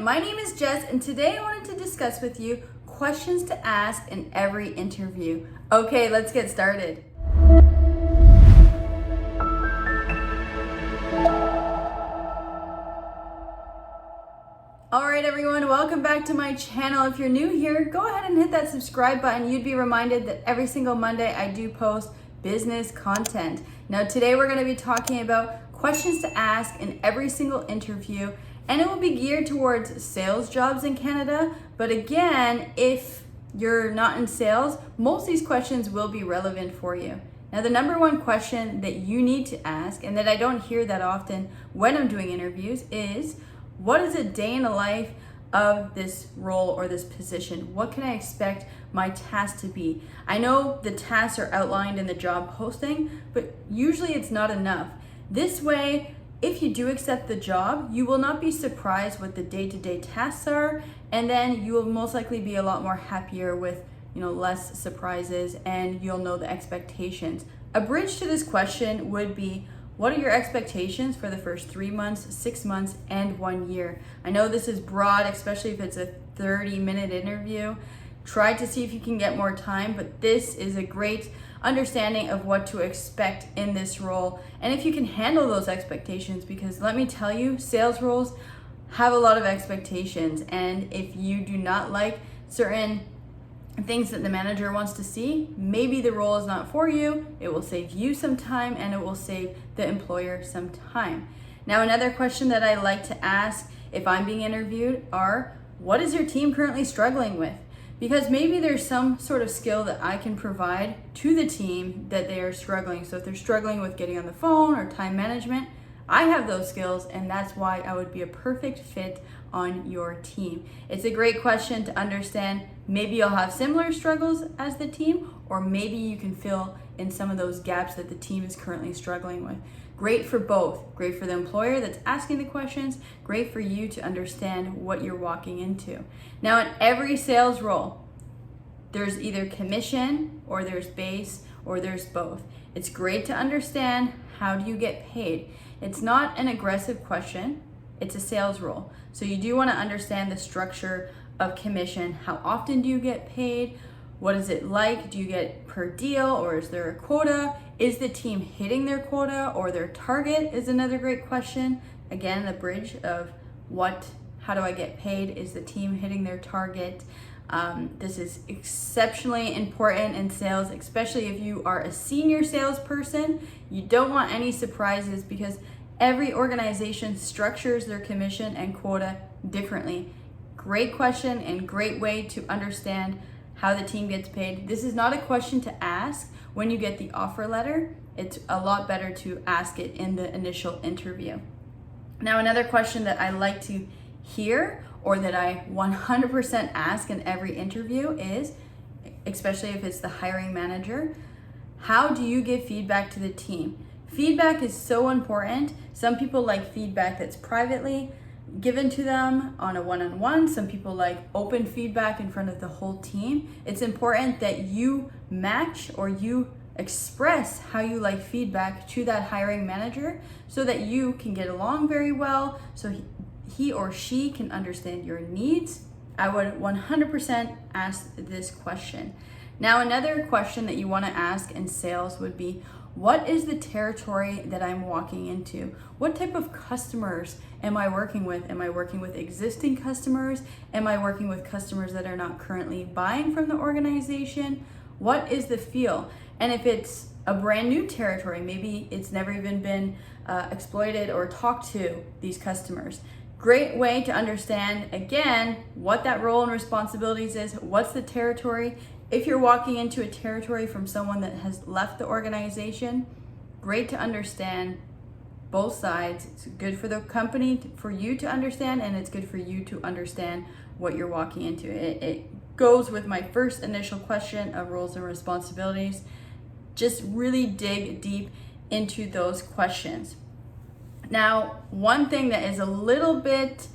my name is Jess, and today I wanted to discuss with you questions to ask in every interview. Okay, let's get started. All right, everyone, welcome back to my channel. If you're new here, go ahead and hit that subscribe button. You'd be reminded that every single Monday I do post business content. Now, today we're going to be talking about questions to ask in every single interview, and it will be geared towards sales jobs in Canada. But again, if you're not in sales, most of these questions will be relevant for you. Now, the number one question that you need to ask, and that I don't hear that often when I'm doing interviews, is what is a day in the life of this role or this position? What can I expect my task to be? I know the tasks are outlined in the job posting, but usually it's not enough. This way, if you do accept the job, you will not be surprised what the day-to-day tasks are, and then you will most likely be a lot more happier with less surprises, and you'll know the expectations. A bridge to this question would be, what are your expectations for the first 3 months, 6 months, and 1 year? I know this is broad, especially if it's a 30-minute interview. Try to see if you can get more time, but this is a great understanding of what to expect in this role, and if you can handle those expectations, because let me tell you, sales roles have a lot of expectations, and if you do not like certain things that the manager wants to see, maybe the role is not for you. It will save you some time, and it will save the employer some time. Now, another question that I like to ask if I'm being interviewed are, what is your team currently struggling with? Because maybe there's some sort of skill that I can provide to the team that they are struggling. So if they're struggling with getting on the phone or time management, I have those skills, and that's why I would be a perfect fit on your team. It's a great question to understand. Maybe you'll have similar struggles as the team, or maybe you can fill in some of those gaps that the team is currently struggling with. Great for both. Great for the employer that's asking the questions. Great for you to understand what you're walking into. Now, in every sales role, there's either commission, or there's base, or there's both. It's great to understand, how do you get paid? It's not an aggressive question, it's a sales role. So you do want to understand the structure of commission. How often do you get paid? What is it like? Do you get per deal, or is there a quota? Is the team hitting their quota or their target is another great question. Again, the bridge of how do I get paid? Is the team hitting their target? This is exceptionally important in sales, especially if you are a senior salesperson. You don't want any surprises, because every organization structures their commission and quota differently. Great question and great way to understand how the team gets paid. This is not a question to ask when you get the offer letter. It's a lot better to ask it in the initial interview. Now, another question that I like to hear, or that I 100% ask in every interview is, especially if it's the hiring manager, how do you give feedback to the team? Feedback is so important. Some people like feedback that's privately given to them on a one-on-one. Some people like open feedback in front of the whole team. It's important that you match, or you express how you like feedback to that hiring manager, so that you can get along very well, so he or she can understand your needs. I would 100% ask this question. Now, another question that you want to ask in sales would be, what is the territory that I'm walking into? What type of customers am I working with? Am I working with existing customers? Am I working with customers that are not currently buying from the organization? What is the feel? And if it's a brand new territory, maybe it's never even been exploited or talked to these customers. Great way to understand, again, what that role and responsibilities is, what's the territory. If you're walking into a territory from someone that has left the organization, great to understand both sides. It's good for the company, for you to understand, and it's good for you to understand what you're walking into. It goes with my first initial question of roles and responsibilities. Just really dig deep into those questions. Now, one thing that is a little bit,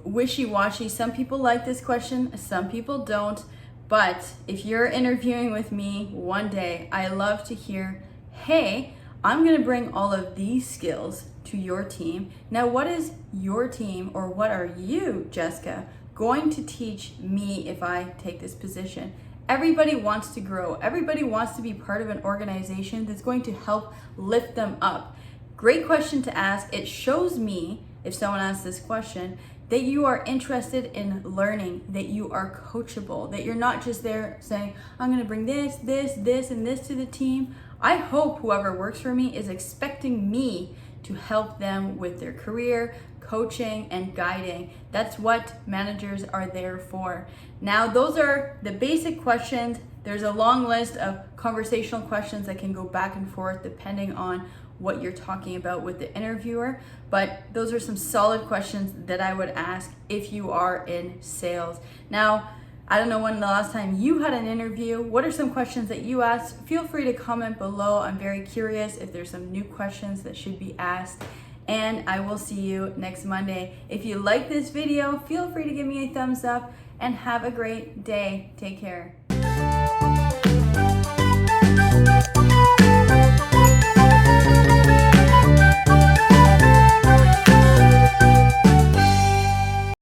wishy-washy, some people like this question, some people don't, but if you're interviewing with me one day, I love to hear, hey, I'm gonna bring all of these skills to your team. Now, what is your team, or what are you, Jessica, going to teach me if I take this position? Everybody wants to grow. Everybody wants to be part of an organization that's going to help lift them up. Great question to ask. It shows me, if someone asks this question, that you are interested in learning, that you are coachable, that you're not just there saying, I'm going to bring this, and this to the team. I hope whoever works for me is expecting me to help them with their career, coaching, and guiding. That's what managers are there for. Now, those are the basic questions. There's a long list of conversational questions that can go back and forth depending on what you're talking about with the interviewer, but those are some solid questions that I would ask if you are in sales. Now, I don't know when the last time you had an interview. What are some questions that you asked? Feel free to comment below. I'm very curious if there's some new questions that should be asked, and I will see you next Monday. If you like this video, feel free to give me a thumbs up, and have a great day. Take care.